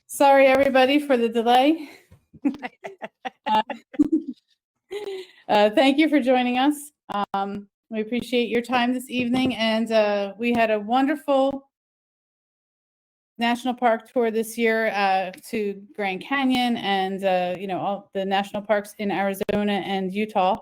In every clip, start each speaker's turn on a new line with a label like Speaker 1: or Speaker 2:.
Speaker 1: Sorry, everybody, for the delay. Uh, Thank you for joining us. We appreciate your time this evening, and we had a wonderful national park tour this year to Grand Canyon and all the national parks in Arizona and Utah.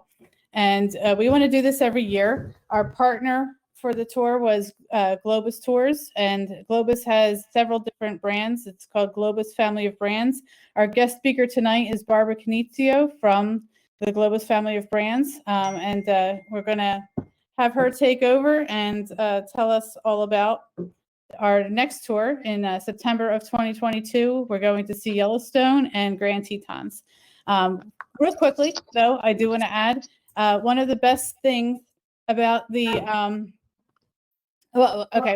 Speaker 1: And we want to do this every year. Our partner for the tour was Globus Tours, and Globus has several different brands. It's called Globus Family of Brands. Our guest speaker tonight is Barbara Canizio from the Globus Family of Brands, and we're going to have her take over and tell us all about our next tour in September of 2022. We're going to see Yellowstone and Grand Tetons. Real quickly, though, I do want to add one of the best things about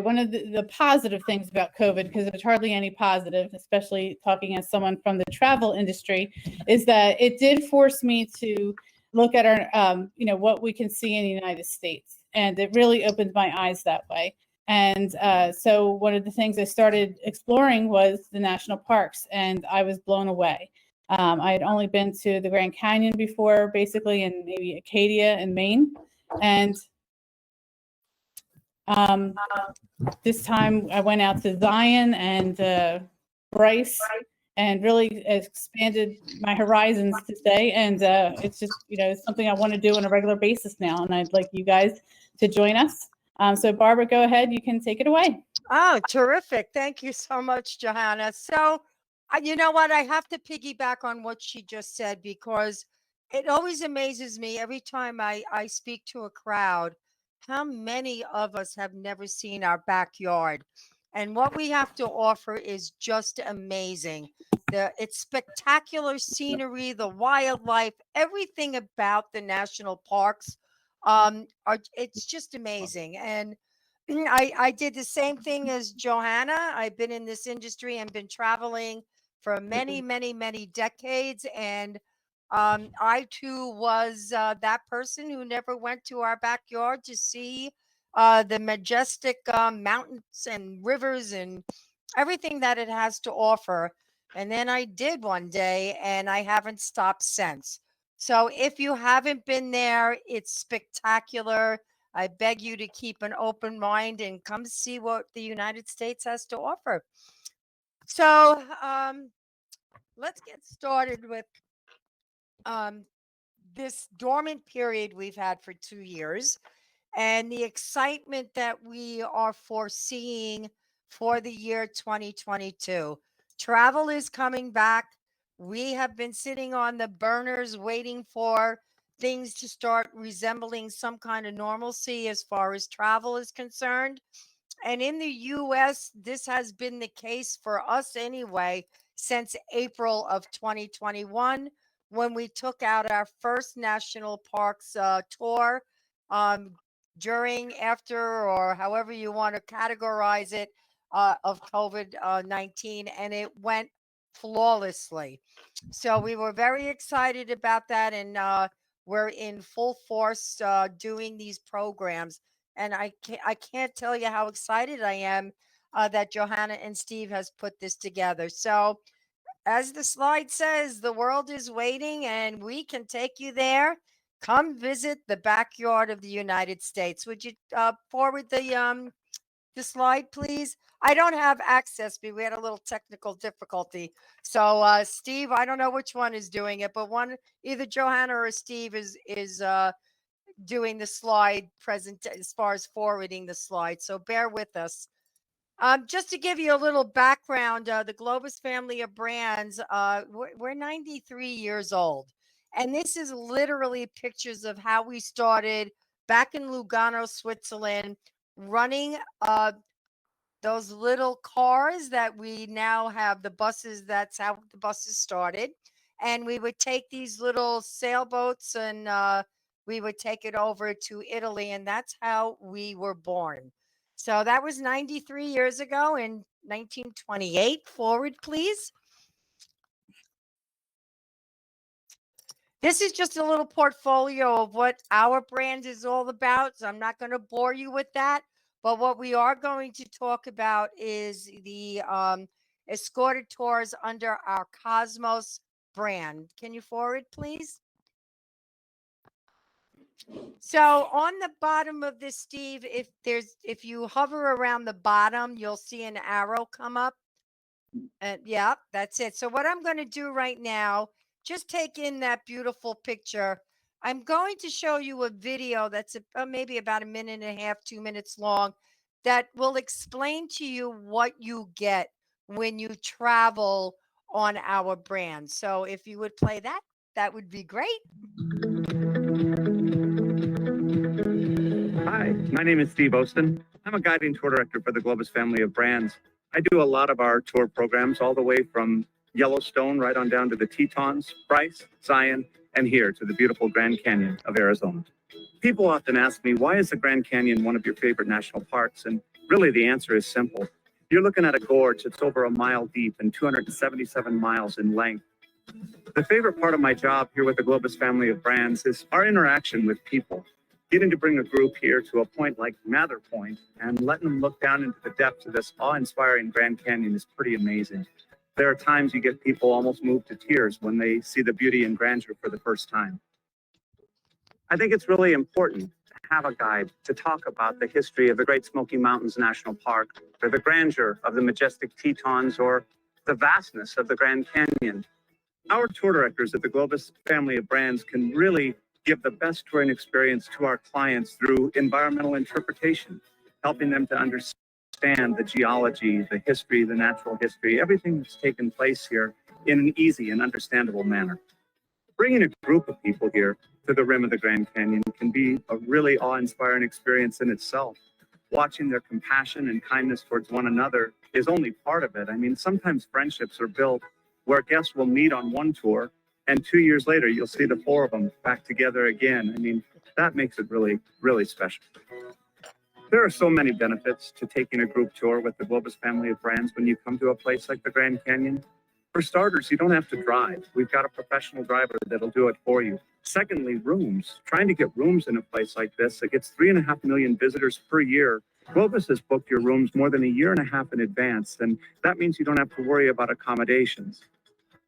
Speaker 1: one of the positive things about COVID, because there's hardly any positive, especially talking as someone from the travel industry, is that it did force me to look at our, what we can see in the United States. And it really opened my eyes that way. And so one of the things I started exploring was the national parks, and I was blown away. I had only been to the Grand Canyon before, basically, and maybe Acadia in Maine. And this time I went out to Zion and Bryce and really expanded my horizons to say. And it's just, something I want to do on a regular basis now. And I'd like you guys to join us. So Barbara, go ahead. You can take it away.
Speaker 2: Oh, terrific. Thank you so much, Johanna. So, you know what? I have to piggyback on what she just said, because it always amazes me every time I speak to a crowd how many of us have never seen our backyard. And what we have to offer is just amazing. It's spectacular scenery, the wildlife, everything about the national parks. It's just amazing. And I did the same thing as Johanna. I've been in this industry and been traveling for many, many, many decades. And I too was that person who never went to our backyard to see the majestic mountains and rivers and everything that it has to offer. And then I did one day, and I haven't stopped since. So if you haven't been there, it's spectacular. I beg you to keep an open mind and come see what the United States has to offer. So let's get started with this dormant period we've had for 2 years and the excitement that we are foreseeing for the year 2022. Travel is coming back. We have been sitting on the burners waiting for things to start resembling some kind of normalcy as far as travel is concerned. And in the US, this has been the case for us anyway since April of 2021, when we took out our first national parks tour during, after, or however you want to categorize it, of COVID 19, and it went flawlessly. So we were very excited about that, and we're in full force doing these programs. And I can't tell you how excited I am that Johanna and Steve has put this together. So as the slide says, the world is waiting, and we can take you there. Come visit the backyard of the United States. Would you forward the slide, please? I don't have access, but we had a little technical difficulty. So Steve, I don't know which one is doing it, but either Johanna or Steve is doing the slide present as far as forwarding the slide. So bear with us. Just to give you a little background, the Globus family of brands, we're 93 years old. And this is literally pictures of how we started back in Lugano, Switzerland, running those little cars that we now have, the buses. That's how the buses started. And we would take these little sailboats and we would take it over to Italy. And that's how we were born. So that was 93 years ago in 1928. Forward, please. This is just a little portfolio of what our brand is all about. So I'm not going to bore you with that. But what we are going to talk about is the escorted tours under our Cosmos brand. Can you forward, please? So on the bottom of this, Steve, if you hover around the bottom, you'll see an arrow come up. And yeah, that's it. So what I'm going to do right now, just take in that beautiful picture. I'm going to show you a video that's maybe about a minute and a half, 2 minutes long, that will explain to you what you get when you travel on our brand. So if you would play that, that would be great.
Speaker 3: Hi, my name is Steve Ostin. I'm a guiding tour director for the Globus family of brands. I do a lot of our tour programs all the way from Yellowstone right on down to the Tetons, Bryce, Zion, and here to the beautiful Grand Canyon of Arizona. People often ask me, why is the Grand Canyon one of your favorite national parks? And really the answer is simple. You're looking at a gorge that's over a mile deep and 277 miles in length. The favorite part of my job here with the Globus family of brands is our interaction with people. Getting to bring a group here to a point like Mather Point and letting them look down into the depths of this awe-inspiring Grand Canyon is pretty amazing. There are times you get people almost moved to tears when they see the beauty and grandeur for the first time. I think it's really important to have a guide to talk about the history of the Great Smoky Mountains National Park, or the grandeur of the majestic Tetons, or the vastness of the Grand Canyon. Our tour directors at the Globus family of brands can really give the best touring experience to our clients through environmental interpretation, helping them to understand the geology, the history, the natural history, everything that's taken place here in an easy and understandable manner. Bringing a group of people here to the rim of the Grand Canyon can be a really awe-inspiring experience in itself. Watching their compassion and kindness towards one another is only part of it. I mean, sometimes friendships are built where guests will meet on one tour, and 2 years later, you'll see the four of them back together again. I mean, that makes it really, really special. There are so many benefits to taking a group tour with the Globus family of brands when you come to a place like the Grand Canyon. For starters, you don't have to drive. We've got a professional driver that'll do it for you. Secondly, rooms. Trying to get rooms in a place like this that gets 3.5 million visitors per year. Globus has booked your rooms more than a year and a half in advance, and that means you don't have to worry about accommodations.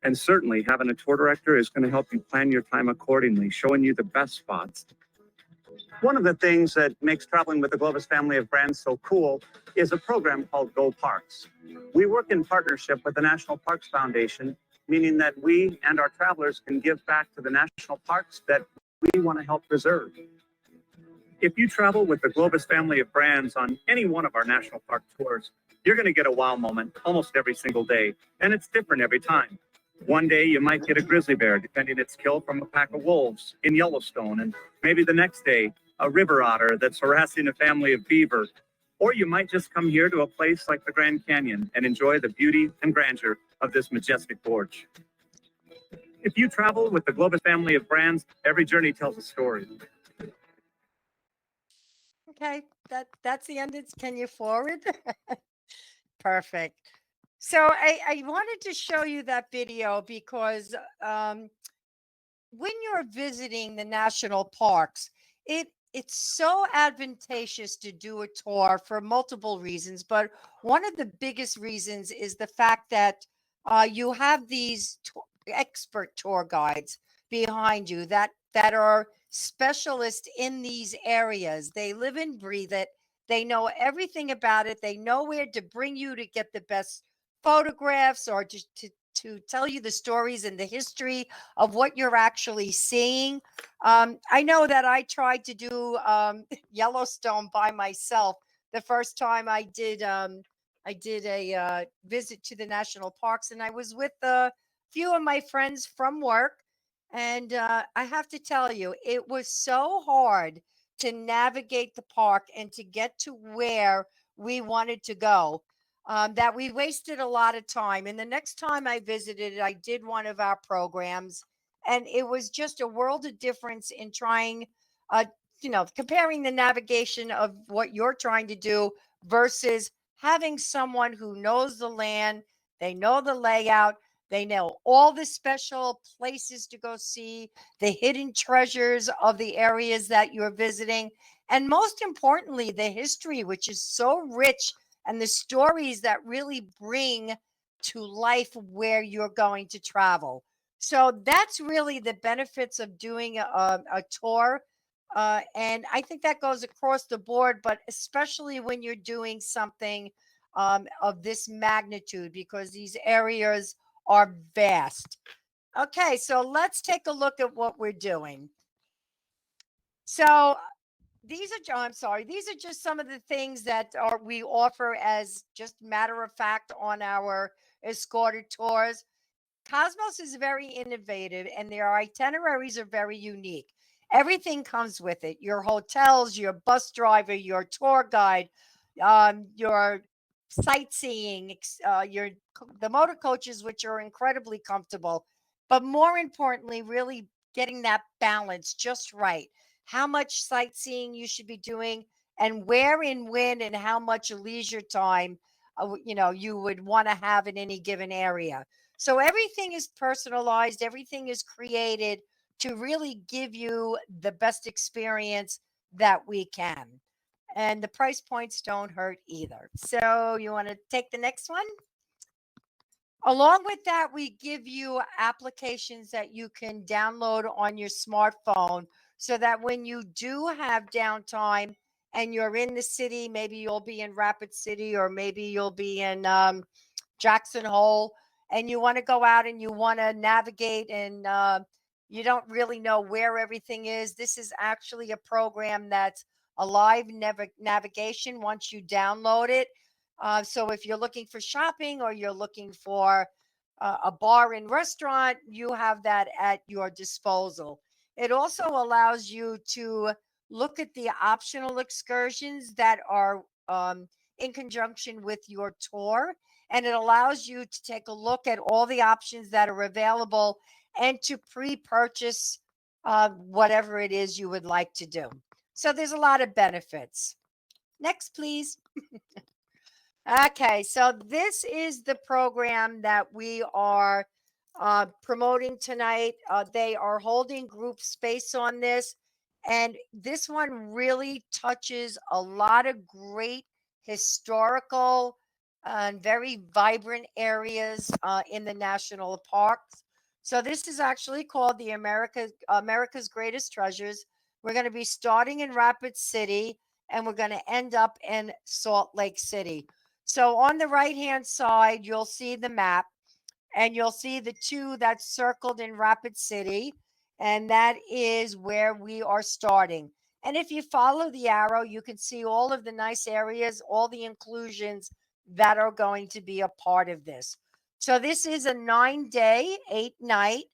Speaker 3: And certainly having a tour director is going to help you plan your time accordingly, showing you the best spots. One of the things that makes traveling with the Globus family of brands so cool is a program called Go Parks. We work in partnership with the National Parks Foundation, meaning that we and our travelers can give back to the national parks that we want to help preserve. If you travel with the Globus family of brands on any one of our national park tours, you're going to get a wow moment almost every single day, and it's different every time. One day you might get a grizzly bear defending its kill from a pack of wolves in Yellowstone, and maybe the next day a river otter that's harassing a family of beaver. Or you might just come here to a place like the Grand Canyon and enjoy the beauty and grandeur of this majestic gorge. If you travel with the Globus family of brands, every journey tells a story.
Speaker 2: Okay, that's the end. Can you forward? Perfect. So I wanted to show you that video because when you're visiting the national parks, it's so advantageous to do a tour for multiple reasons. But one of the biggest reasons is the fact that you have these expert tour guides behind you that are specialists in these areas. They live and breathe it. They know everything about it. They know where to bring you to get the best photographs or to tell you the stories and the history of what you're actually seeing. I know that I tried to do Yellowstone by myself the first time I did a visit to the national parks, and I was with a few of my friends from work. And I have to tell you, it was so hard to navigate the park and to get to where we wanted to go that we wasted a lot of time. And the next time I visited, I did one of our programs, and it was just a world of difference in trying, comparing the navigation of what you're trying to do versus having someone who knows the land, they know the layout, they know all the special places to go see, the hidden treasures of the areas that you're visiting, and most importantly, the history, which is so rich, and the stories that really bring to life where you're going to travel. So that's really the benefits of doing a tour. And I think that goes across the board, but especially when you're doing something of this magnitude, because these areas are vast. Okay, so let's take a look at what we're doing. So I'm sorry, these are just some of the things that we offer as just matter of fact on our escorted tours. Cosmos is very innovative and their itineraries are very unique. Everything comes with it: your hotels, your bus driver, your tour guide, your sightseeing, the motor coaches, which are incredibly comfortable. But more importantly, really getting that balance just right. How much sightseeing you should be doing, and where and when and how much leisure time you would want to have in any given area. So everything is personalized, everything is created to really give you the best experience that we can. And the price points don't hurt either. So you want to take the next one? Along with that, we give you applications that you can download on your smartphone so that when you do have downtime and you're in the city, maybe you'll be in Rapid City or maybe you'll be in Jackson Hole, and you want to go out and you want to navigate and you don't really know where everything is. This is actually a program that's a live navigation once you download it. So if you're looking for shopping or you're looking for a bar and restaurant, you have that at your disposal. It also allows you to look at the optional excursions that are in conjunction with your tour. And it allows you to take a look at all the options that are available and to pre-purchase whatever it is you would like to do. So there's a lot of benefits. Next, please. Okay, so this is the program that we are promoting tonight. They are holding group space on this, and this one really touches a lot of great historical and very vibrant areas in the national parks. So this is actually called the America's Greatest Treasures. We're going to be starting in Rapid City, and we're going to end up in Salt Lake City. So on the right-hand side, you'll see the map, and you'll see the two that's circled in Rapid City, and that is where we are starting. And if you follow the arrow, you can see all of the nice areas, all the inclusions that are going to be a part of this. So this is a 9-day, 8-night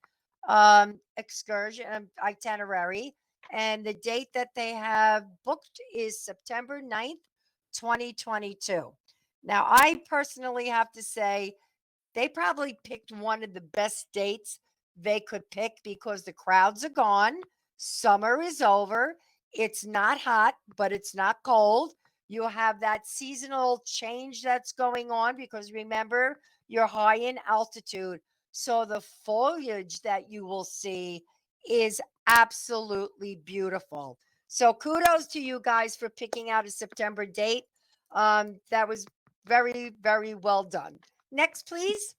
Speaker 2: excursion itinerary, and the date that they have booked is September 9th, 2022. Now, I personally have to say they probably picked one of the best dates they could pick because the crowds are gone. Summer is over. It's not hot, but it's not cold. You have that seasonal change that's going on because remember, you're high in altitude. So the foliage that you will see is absolutely beautiful. So kudos to you guys for picking out a September date. That was very, very well done. Next, please.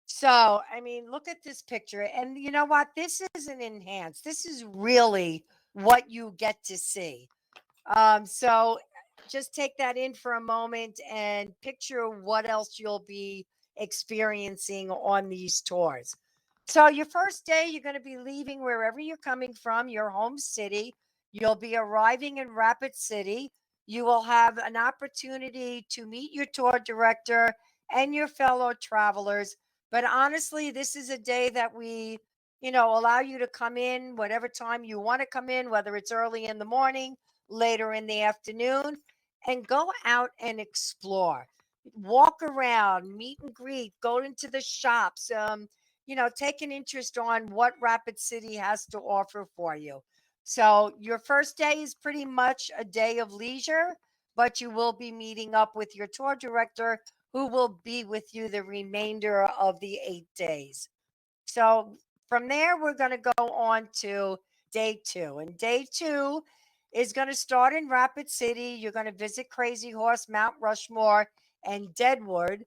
Speaker 2: So, I mean, look at this picture. And you know what? This isn't enhanced. This is really what you get to see. So just take that in for a moment and picture what else you'll be experiencing on these tours. So your first day, you're going to be leaving wherever you're coming from, your home city. You'll be arriving in Rapid City. You will have an opportunity to meet your tour director and your fellow travelers. But honestly, this is a day that we, allow you to come in whatever time you want to come in, whether it's early in the morning, later in the afternoon, and go out and explore. Walk around, meet and greet, go into the shops, take an interest on what Rapid City has to offer for you. So your first day is pretty much a day of leisure, but you will be meeting up with your tour director who will be with you the remainder of the 8 days. So from there, we're going to go on to day 2. And day 2 is going to start in Rapid City. You're going to visit Crazy Horse, Mount Rushmore, and Deadwood.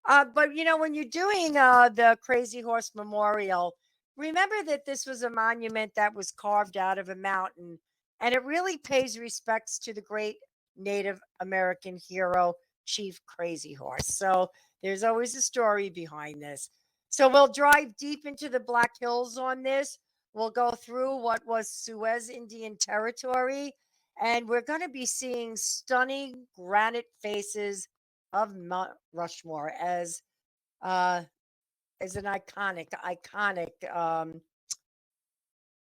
Speaker 2: But when you're doing the Crazy Horse Memorial, remember that this was a monument that was carved out of a mountain, and it really pays respects to the great Native American hero, Chief Crazy Horse. So there's always a story behind this. So we'll drive deep into the Black Hills on this. We'll go through what was Suez Indian Territory, and we're going to be seeing stunning granite faces of Mount Rushmore uh, as an iconic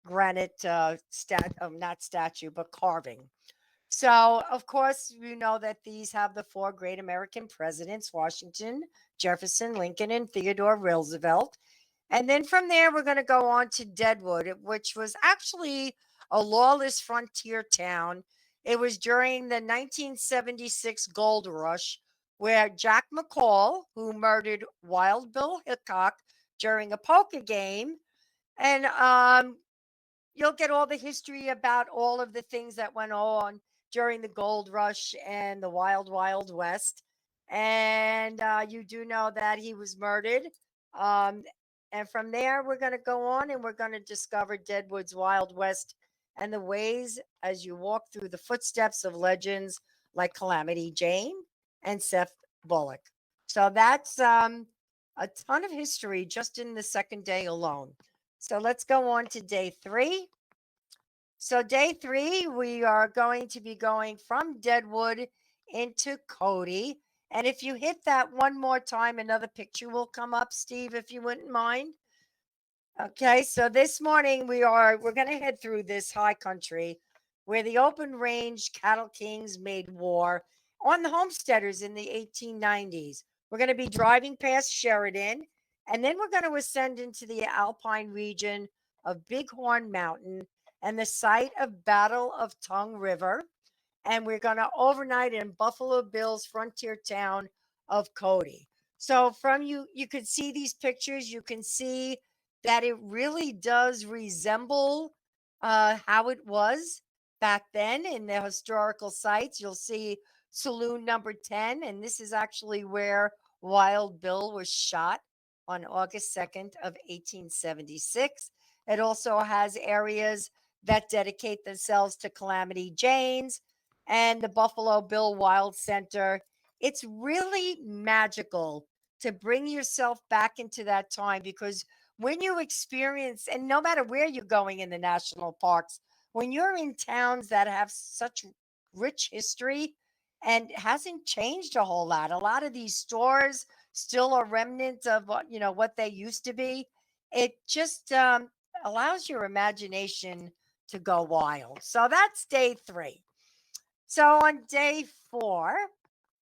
Speaker 2: granite not statue, but carving. So, of course, you know that these have the four great American presidents: Washington, Jefferson, Lincoln, and Theodore Roosevelt. And then from there, we're going to go on to Deadwood, which was actually a lawless frontier town. It was during the 1976 gold rush where Jack McCall, who murdered Wild Bill Hickok during a poker game, and you'll get all the history about all of the things that went on during the gold rush and the wild west. And you do know that he was murdered. um, and from there we're going to go on and we're going to discover Deadwood's Wild West and the ways as you walk through the footsteps of legends like Calamity Jane and Seth Bullock. So that's a ton of history just in the second day alone. So let's go on to day 3. So day 3, we are going to be going from Deadwood into Cody. And if you hit that one more time, another picture will come up, Steve, if you wouldn't mind. Okay, so this morning we're going to head through this high country where the open range cattle kings made war on the homesteaders in the 1890s. We're going to be driving past Sheridan, and then we're going to ascend into the alpine region of Bighorn Mountain and the site of Battle of Tongue River. And we're going to overnight in Buffalo Bill's frontier town of Cody. So from you can see these pictures. You can see that it really does resemble how it was back then in the historical sites. You'll see Saloon number 10, and this is actually where Wild Bill was shot on August 2nd of 1876. It also has areas that dedicate themselves to Calamity Jane's and the Buffalo Bill Wild Center. It's really magical to bring yourself back into that time, because when you experience, and no matter where you're going in the national parks, when you're in towns that have such rich history and hasn't changed a whole lot of these stores still are remnants of what they used to be. It just allows your imagination to go wild. So that's day 3. So on day 4,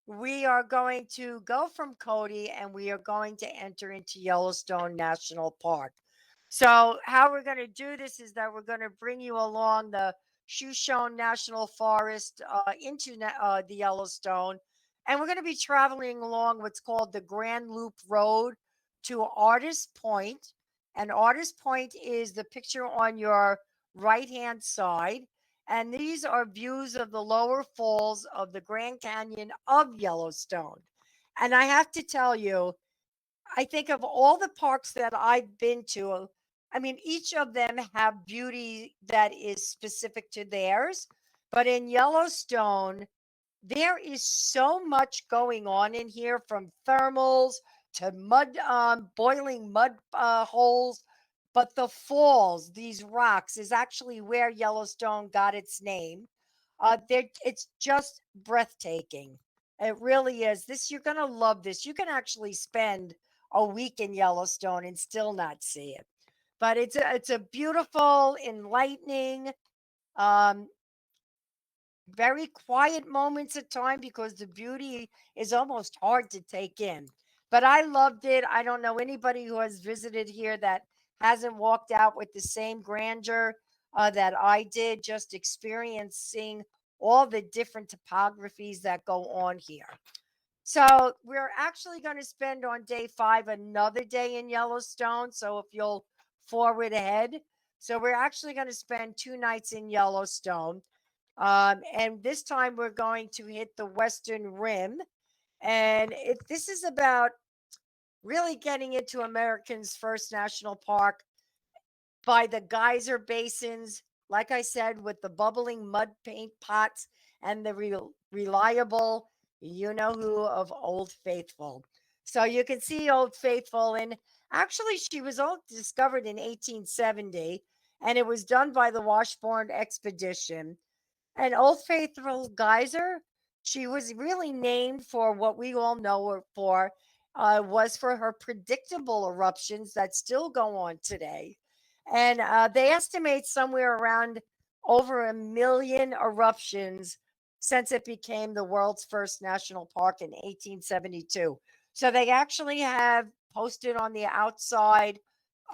Speaker 2: we are going to go from Cody and we are going to enter into Yellowstone National Park. So how we're going to do this is that we're going to bring you along the Shoshone National Forest into the Yellowstone. And we're going to be traveling along what's called the Grand Loop Road to Artist Point. And Artist Point is the picture on your right-hand side. And these are views of the lower falls of the Grand Canyon of Yellowstone. And I have to tell you, I think of all the parks that I've been to, I mean, each of them have beauty that is specific to theirs. But in Yellowstone, there is so much going on in here, from thermals to mud, boiling mud holes. But the falls, these rocks, is actually where Yellowstone got its name. It's just breathtaking. It really is. You're gonna love this. You can actually spend a week in Yellowstone and still not see it. But it's a beautiful, enlightening, um, very quiet moments at time, because the beauty is almost hard to take in. But I loved it. I don't know anybody who has visited here that hasn't walked out with the same grandeur that I did, just experiencing all the different topographies that go on here. So we're actually going to spend on day 5 another day in Yellowstone. So if you'll forward ahead. So we're actually going to spend 2 nights in Yellowstone. And this time we're going to hit the Western Rim. And this is about really getting into America's first national park by the geyser basins, like I said, with the bubbling mud paint pots and the reliable you know who of Old Faithful. So you can see Old Faithful, and actually, she was all discovered in 1870, and it was done by the Washburn Expedition. And Old Faithful Geyser, she was really named for what we all know her for, was for her predictable eruptions that still go on today. And they estimate somewhere around over 1 million eruptions since it became the world's first national park in 1872. So they actually have posted on the outside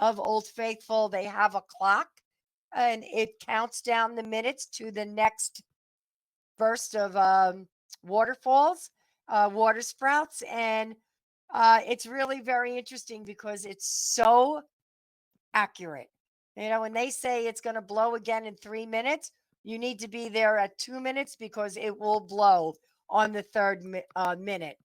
Speaker 2: of Old Faithful, they have a clock and it counts down the minutes to the next burst of waterfalls, water sprouts. And it's really very interesting because it's so accurate. You know, when they say it's going to blow again in 3 minutes, you need to be there at 2 minutes because it will blow on the third minute.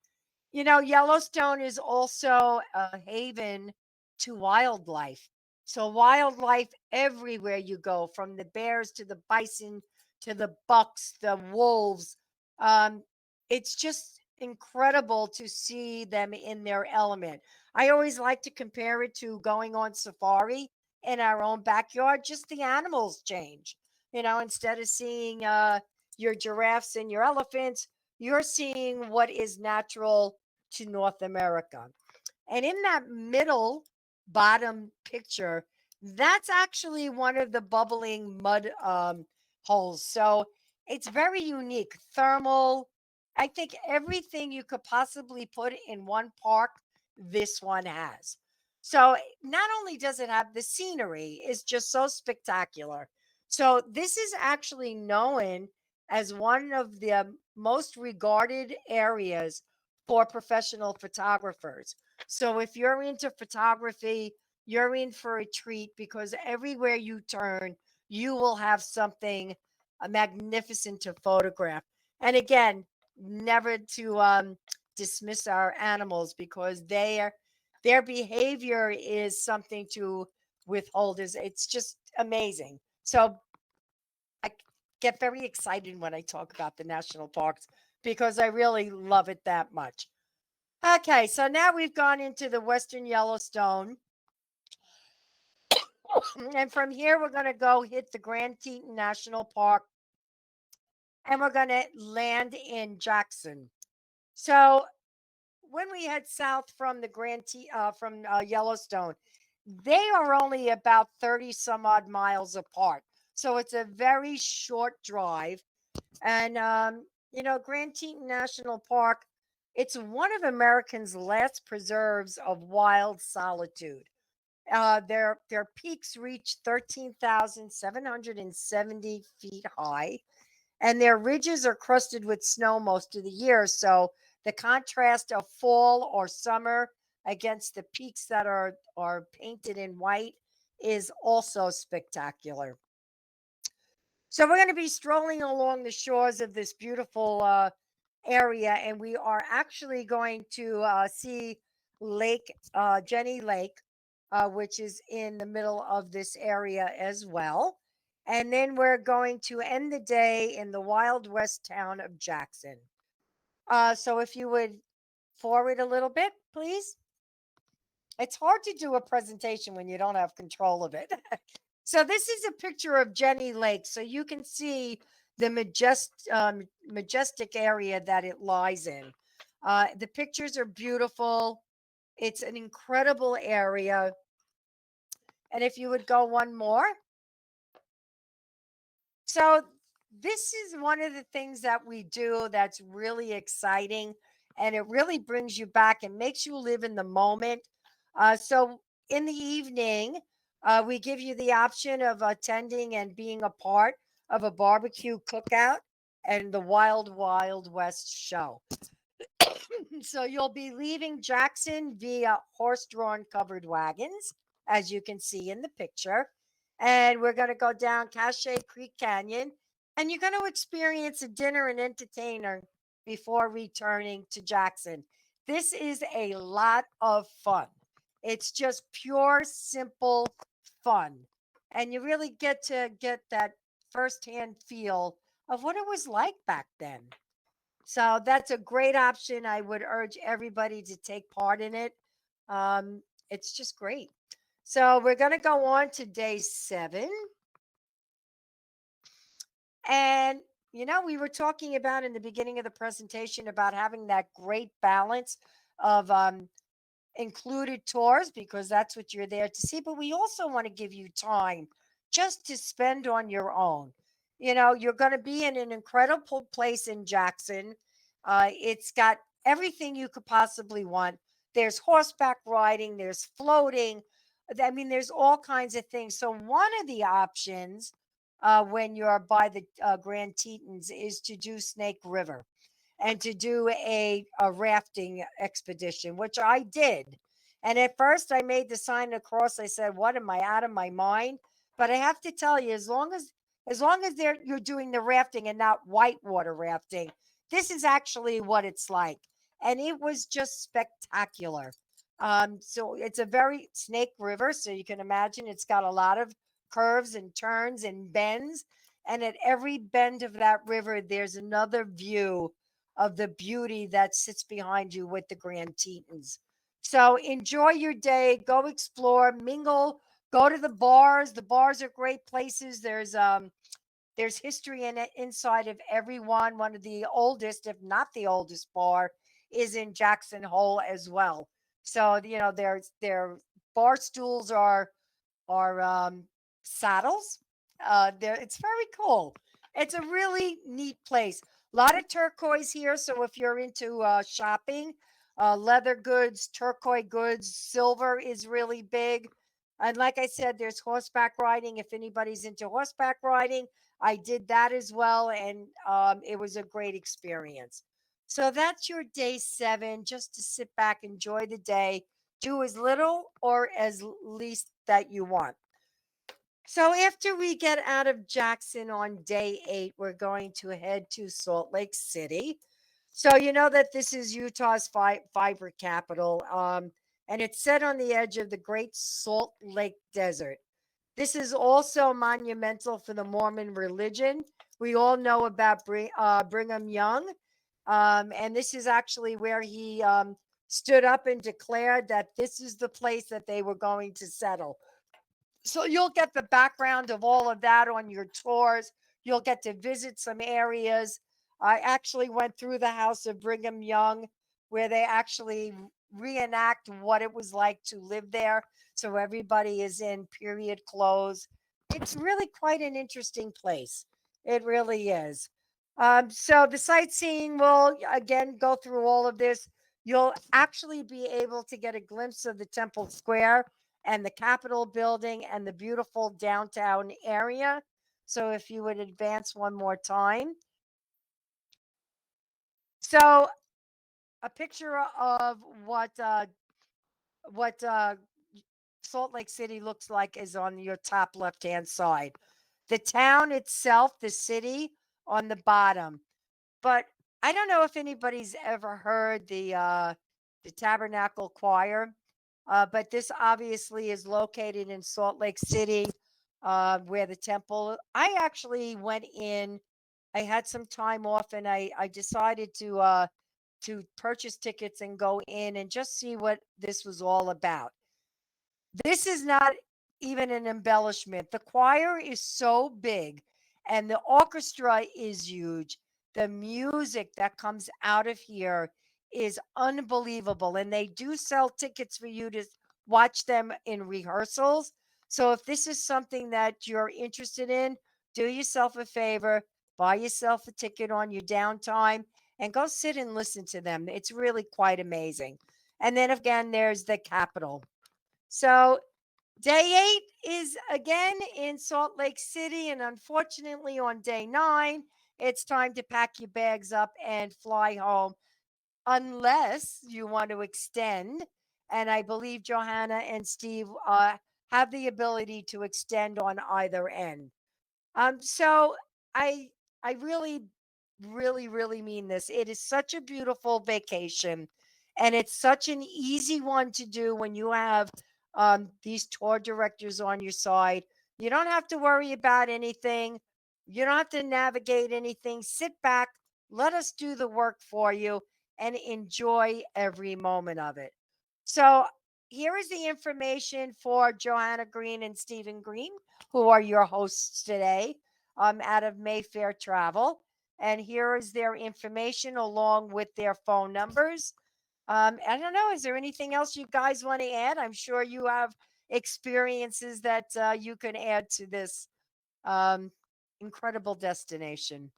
Speaker 2: You know, Yellowstone is also a haven to wildlife. So, wildlife everywhere you go, from the bears to the bison to the bucks, the wolves. Um, it's just incredible to see them in their element. I always like to compare it to going on safari in our own backyard. Just the animals change. You know, instead of seeing your giraffes and your elephants, you're seeing what is natural to North America. And in that middle bottom picture, that's actually one of the bubbling mud holes. So it's very unique. Thermal. I think everything you could possibly put in one park, this one has. So not only does it have the scenery, is just so spectacular. So this is actually known as one of the most regarded areas for professional photographers. So if you're into photography, you're in for a treat because everywhere you turn, you will have something magnificent to photograph. And again, never to dismiss our animals because their behavior is something to withhold. Is It's just amazing. So I get very excited when I talk about the national parks because I really love it that much. Okay, so now we've gone into the Western Yellowstone. And from here, we're going to go hit the Grand Teton National Park and we're going to land in Jackson. So when we head south from the from Yellowstone, they are only about 30 some odd miles apart. So it's a very short drive. And, you know, Grand Teton National Park, it's one of Americans' last preserves of wild solitude. Their peaks reach 13,770 feet high, and their ridges are crusted with snow most of the year. So the contrast of fall or summer against the peaks that are painted in white is also spectacular. So we're going to be strolling along the shores of this beautiful area, and we are actually going to see Lake Jenny Lake, which is in the middle of this area as well. And then we're going to end the day in the Wild West town of Jackson. So if you would forward a little bit, please. It's hard to do a presentation when you don't have control of it. So this is a picture of Jenny Lake, so you can see the majestic area that it lies in. The pictures are beautiful. It's an incredible area. And if you would go one more. So this is one of the things that we do that's really exciting, and it really brings you back and makes you live in the moment. So in the evening, we give you the option of attending and being a part of a barbecue cookout and the Wild Wild West show. So you'll be leaving Jackson via horse-drawn covered wagons, as you can see in the picture. And we're going to go down Cache Creek Canyon, and you're going to experience a dinner and before returning to Jackson. This is a lot of fun. It's just pure, simple fun. And you really get to get that firsthand feel of what it was like back then. So that's a great option. I would urge everybody to take part in it. It's just great. So we're going to go on to day 7. And, we were talking about in the beginning of the presentation about having that great balance of included tours because that's what you're there to see. But we also want to give you time just to spend on your own. You're going to be in an incredible place in Jackson. It's got everything you could possibly want. There's horseback riding, there's floating. I mean, there's all kinds of things. So, one of the options when you're by the Grand Tetons is to do Snake River and to do a rafting expedition, which I did. And at first I made the sign across. I said, what am I out of my mind? But I have to tell you, as long as you're doing the rafting and not whitewater rafting, this is actually what it's like. And it was just spectacular. So it's a very Snake River. So you can imagine it's got a lot of curves and turns and bends. And at every bend of that river, there's another view of the beauty that sits behind you with the Grand Tetons. So enjoy your day, go explore, mingle, go to the bars. The bars are great places. There's history in it inside of every one. One of the oldest, if not the oldest bar, is in Jackson Hole as well. So their bar stools are saddles. It's very cool. It's a really neat place. A lot of turquoise here. So if you're into shopping, leather goods, turquoise goods, silver is really big. And like I said, there's horseback riding. If anybody's into horseback riding, I did that as well. And it was a great experience. So that's your day 7, just to sit back, enjoy the day, do as little or as least that you want. So after we get out of Jackson on day 8, we're going to head to Salt Lake City. So you know that this is Utah's fiber capital, and it's set on the edge of the Great Salt Lake Desert. This is also monumental for the Mormon religion. We all know about Brigham Young, and this is actually where he stood up and declared that this is the place that they were going to settle. So you'll get the background of all of that on your tours. You'll get to visit some areas. I actually went through the house of Brigham Young, where they actually reenact what it was like to live there. So everybody is in period clothes. It's really quite an interesting place. It really is. So the sightseeing will again go through all of this. You'll actually be able to get a glimpse of the Temple Square and the Capitol building and the beautiful downtown area. So if you would advance one more time. So a picture of what Salt Lake City looks like is on your top left-hand side. The town itself, the city, on the bottom. But I don't know if anybody's ever heard the Tabernacle Choir. But this obviously is located in Salt Lake City, where the temple. I actually went in. I had some time off, and I decided to purchase tickets and go in and just see what this was all about. This is not even an embellishment. The choir is so big, and the orchestra is huge. The music that comes out of here is unbelievable. And they do sell tickets for you to watch them in rehearsals. So if this is something that you're interested in, do yourself a favor, buy yourself a ticket on your downtime, and go sit and listen to them. It's really quite amazing. And then again, there's the Capitol. So day 8 is again in Salt Lake City. And unfortunately, on day 9, it's time to pack your bags up and fly home, unless you want to extend. And I believe Johanna and Steve have the ability to extend on either end. So I really really, really mean this. It is such a beautiful vacation, and it's such an easy one to do when you have these tour directors on your side. You don't have to worry about anything. You don't have to navigate anything. Sit back, let us do the work for you, and enjoy every moment of it. So, here is the information for Johanna Green and Stephen Green, who are your hosts today out of Mayfair Travel. And here is their information along with their phone numbers. I don't know. Is there anything else you guys want to add? I'm sure you have experiences that you can add to this um, incredible destination.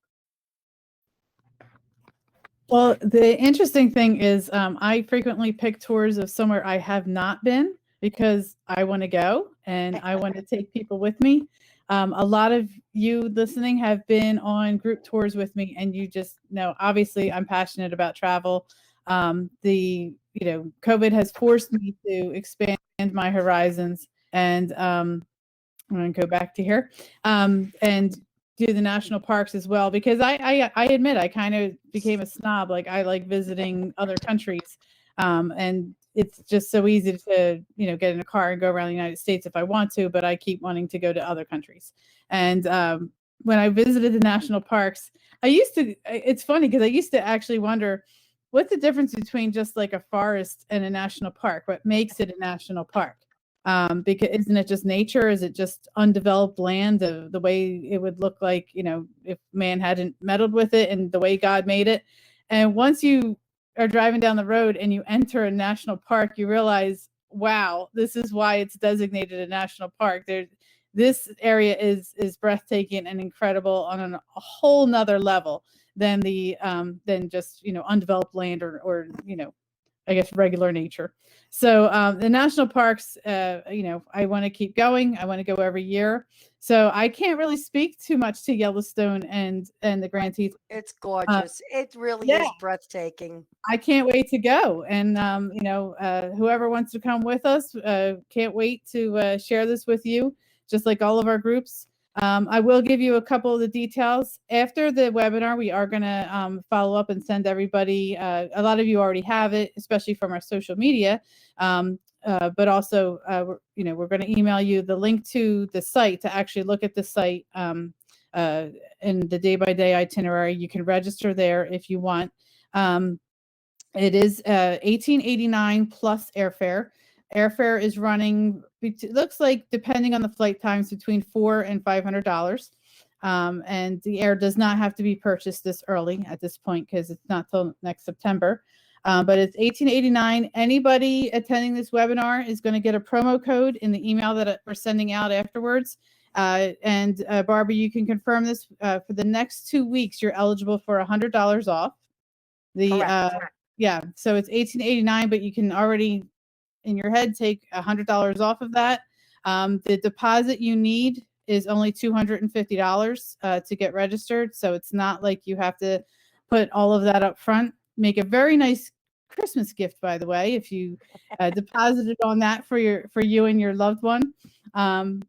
Speaker 1: Well, the interesting thing is, I frequently pick tours of somewhere I have not been because I want to go and I want to take people with me. A lot of you listening have been on group tours with me, and you just know, obviously, I'm passionate about travel. COVID has forced me to expand my horizons, and I'm going to go back to here, and do the national parks as well, because I admit I kind of became a snob. Like, I like visiting other countries, and it's just so easy to get in a car and go around the United States if I want to, but I keep wanting to go to other countries. And when I visited the national parks, it's funny because I used to actually wonder what's the difference between just like a forest and a national park. What makes it a national park? Because isn't it just nature? Is it just undeveloped land, the way it would look like, if man hadn't meddled with it and the way God made it? And once you are driving down the road and you enter a national park, you realize, wow, this is why it's designated a national park. This area is breathtaking and incredible on a whole nother level than than just undeveloped land or I guess regular nature. So the national parks, I want to keep going. I want to go every year. So I can't really speak too much to Yellowstone and the Grand Teton.
Speaker 2: It's gorgeous. It really
Speaker 1: yeah.
Speaker 2: is breathtaking.
Speaker 1: I can't wait to go. And whoever wants to come with us, can't wait to share this with you, just like all of our groups. I will give you a couple of the details. After the webinar, we are going to follow up and send everybody. A lot of you already have it, especially from our social media. But also, we're going to email you the link to the site to actually look at the site in the day-by-day itinerary. You can register there if you want. It is $18.89 plus airfare. Airfare is running, it looks like, depending on the flight times, between $400 and $500. And the air does not have to be purchased this early at this point because it's not till next September. But it's $18.89. Anybody attending this webinar is going to get a promo code in the email that we're sending out afterwards. And Barbara, you can confirm this. For the next 2 weeks, you're eligible for $100 off. So it's $18.89, but you can already in your head take $100 off of that. The deposit you need is only $250 to get registered. So it's not like you have to put all of that up front. Make a very nice Christmas gift, by the way, if you deposited on that for you and your loved one. What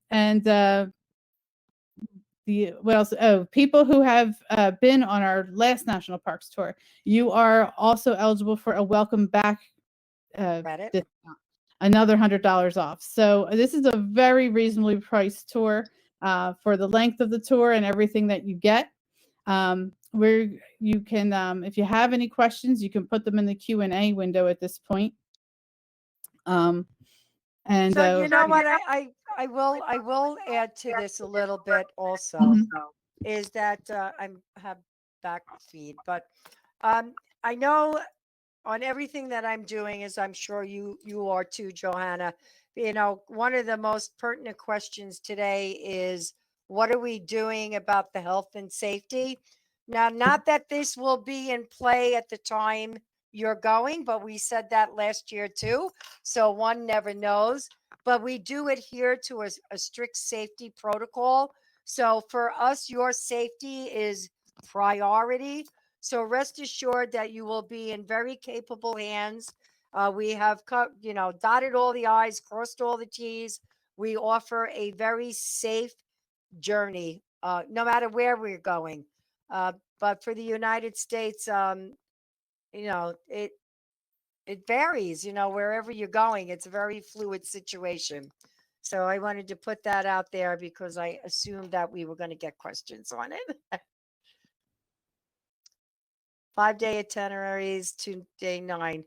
Speaker 1: else? Oh, people who have been on our last national parks tour, you are also eligible for a welcome back discount, another $100 off. So this is a very reasonably priced tour for the length of the tour and everything that you get. Where you can, if you have any questions, you can put them in the Q&A window at this point.
Speaker 2: So you know what, I will add to this a little bit also. Is that I have back feed, but I know on everything that I'm doing, as I'm sure you are too, Johanna, one of the most pertinent questions today is, what are we doing about the health and safety? Now, not that this will be in play at the time you're going, but we said that last year too. So one never knows, but we do adhere to a strict safety protocol. So for us, your safety is priority. So rest assured that you will be in very capable hands. We have dotted all the I's, crossed all the T's. We offer a very safe journey, no matter where we're going. But But for the United States, you know, it varies, you know, wherever you're going. It's a very fluid situation. So I wanted to put that out there because I assumed that we were going to get questions on it. 5-day itineraries to day 9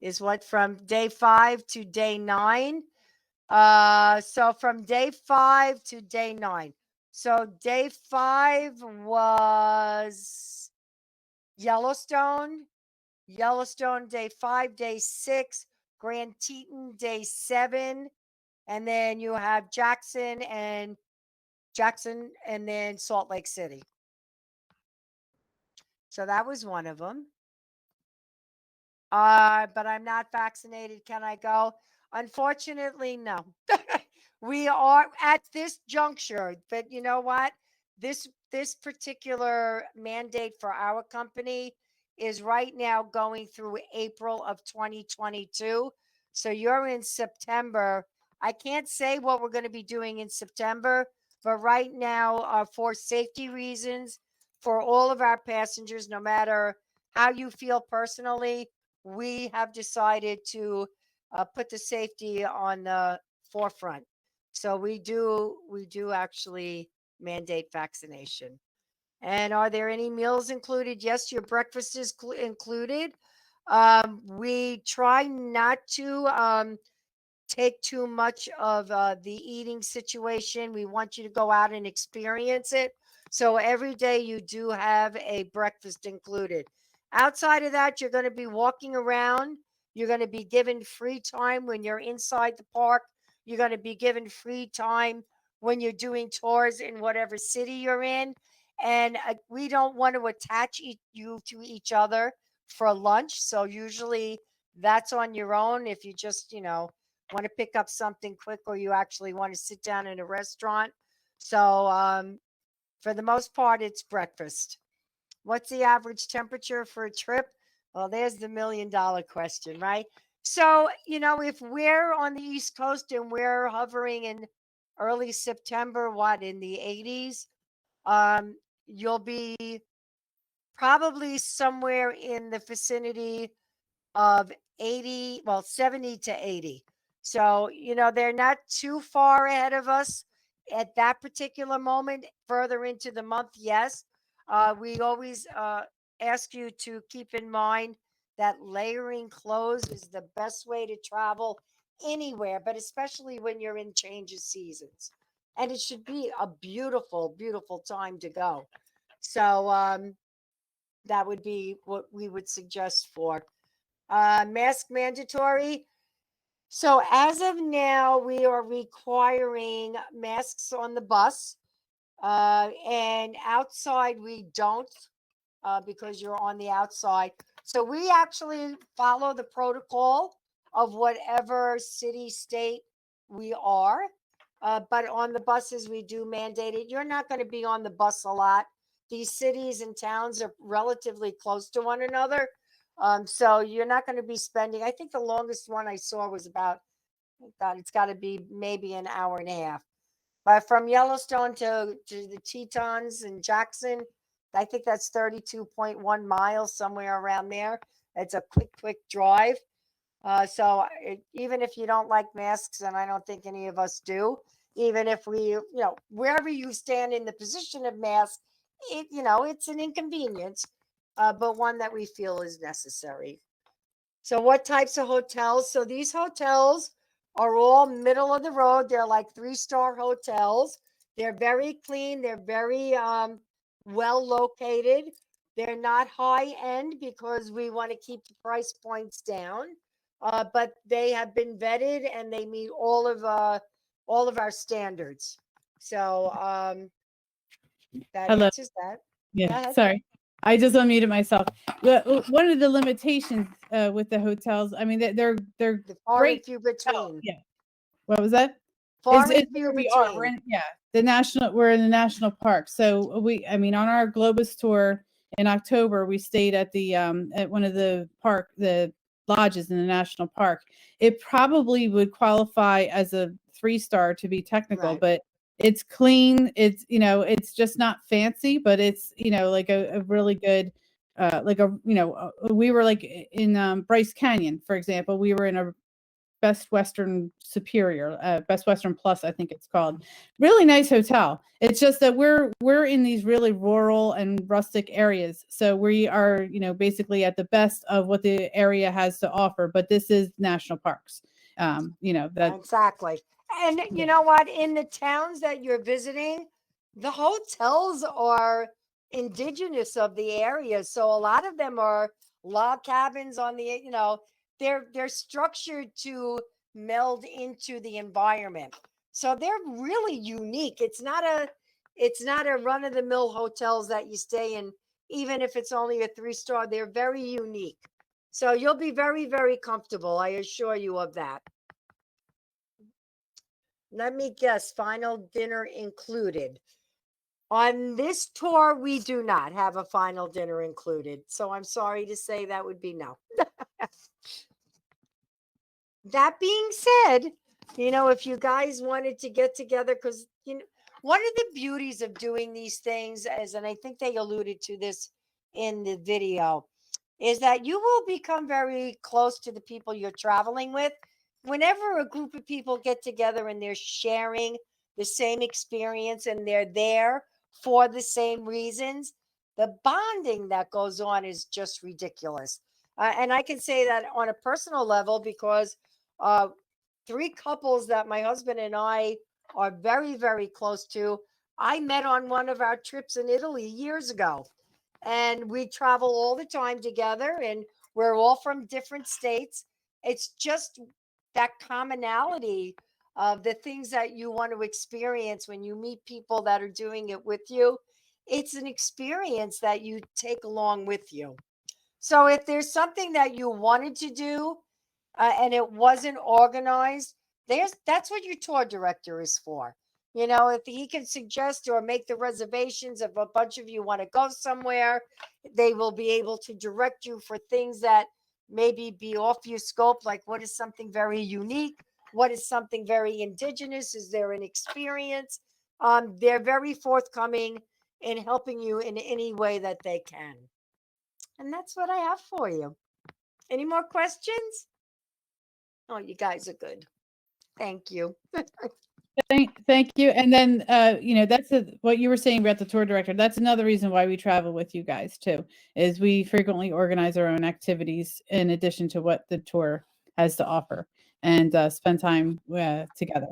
Speaker 2: is what, from day 5 to day 9. So from day 5 to day 9. So day 5 was Yellowstone. Yellowstone day 5, day 6, Grand Teton day 7, and then you have Jackson and then Salt Lake City. So that was one of them. But I'm not vaccinated. Can I go? Unfortunately, no. We are at this juncture, but you know what? This particular mandate for our company is right now going through April of 2022. So you're in September. I can't say what we're going to be doing in September, but right now, for safety reasons, for all of our passengers, no matter how you feel personally, we have decided to put the safety on the forefront. So we do actually mandate vaccination. And are there any meals included? Yes, your breakfast is included. We try not to take too much of the eating situation. We want you to go out and experience it. So every day you do have a breakfast included. Outside of that, you're going to be walking around. You're going to be given free time when you're inside the park. You're going to be given free time when you're doing tours in whatever city you're in. And we don't want to attach you to each other for lunch. So usually that's on your own if you just, want to pick up something quick or you actually want to sit down in a restaurant. So for the most part, it's breakfast. What's the average temperature for a trip? Well, there's the $1 million question, right? So, if we're on the East Coast and we're hovering in early September, in the 80s, you'll be probably somewhere in the vicinity of 70 to 80. So, they're not too far ahead of us at that particular moment. Further into the month, yes. We always ask you to keep in mind that layering clothes is the best way to travel anywhere, but especially when you're in change of seasons. And it should be a beautiful, beautiful time to go. So that would be what we would suggest for. Mask mandatory. So as of now, we are requiring masks on the bus. And outside we don't, because you're on the outside. So we actually follow the protocol of whatever city, state we are. But on the buses, we do mandate it. You're not going to be on the bus a lot. These cities and towns are relatively close to one another. So you're not going to be spending, I think the longest one I saw was about, God, it's got to be maybe an hour and a half. But from Yellowstone to the Tetons and Jackson, I think that's 32.1 miles, somewhere around there. It's a quick drive. So even if you don't like masks, and I don't think any of us do, even if we, wherever you stand in the position of mask, it's an inconvenience, but one that we feel is necessary. So what types of hotels? So these hotels are all middle of the road. They're like 3-star hotels. They're very clean. They're very well located. They're not high end because we want to keep the price points down. But they have been vetted and they meet all of our standards. So that
Speaker 1: Hello.
Speaker 2: answers that.
Speaker 1: Yeah, sorry. I just unmuted myself. One of the limitations with the hotels, I mean, they're
Speaker 2: The far and
Speaker 1: great.
Speaker 2: few between.
Speaker 1: Yeah. What was that?
Speaker 2: Far
Speaker 1: It's
Speaker 2: and few
Speaker 1: where we
Speaker 2: between.
Speaker 1: are. We're in the national park. So on our Globus tour in October, we stayed at the at one of the lodges in the national park. It probably would qualify as a 3-star to be technical,
Speaker 2: Right.
Speaker 1: but It's clean. It's, you know, it's just not fancy, but it's, you know, like a really good, like a, you know, we were like in Bryce Canyon, for example, we were in a Best Western Superior, Best Western Plus, I think it's called. Really nice hotel. It's just that we're in these really rural and rustic areas, so we are, you know, basically at the best of what the area has to offer. But this is national parks. You know that
Speaker 2: Exactly. And you know what? In the towns that you're visiting, the hotels are indigenous of the area. So a lot of them are log cabins on the, you know, they're structured to meld into the environment. So they're really unique. It's not a run of the mill hotels that you stay in, even if it's only a 3-star. They're very unique. So you'll be very, very comfortable. I assure you of that. Let me guess, final dinner included. On this tour, we do not have a final dinner included. So I'm sorry to say that would be no. That being said, you know, if you guys wanted to get together, because, you know, one of the beauties of doing these things is, and I think they alluded to this in the video, is that you will become very close to the people you're traveling with. Whenever a group of people get together and they're sharing the same experience and they're there for the same reasons, the bonding that goes on is just ridiculous. And I can say that on a personal level because 3 couples that my husband and I are very, very close to, I met on one of our trips in Italy years ago. And we travel all the time together, and we're all from different states. It's just that commonality of the things that you want to experience when you meet people that are doing it with you. It's an experience that you take along with you. So if there's something that you wanted to do and it wasn't organized, that's what your tour director is for. You know, if he can suggest or make the reservations, if a bunch of you want to go somewhere, they will be able to direct you for things that maybe be off your scope, like what is something very unique, what is something very indigenous, is there an experience? They're very forthcoming in helping you in any way that they can. And that's what I have for you. Any more questions? Oh, you guys are good. Thank you.
Speaker 1: Thank you. And then, you know, that's what you were saying about the tour director. That's another reason why we travel with you guys too, is we frequently organize our own activities in addition to what the tour has to offer and spend time together.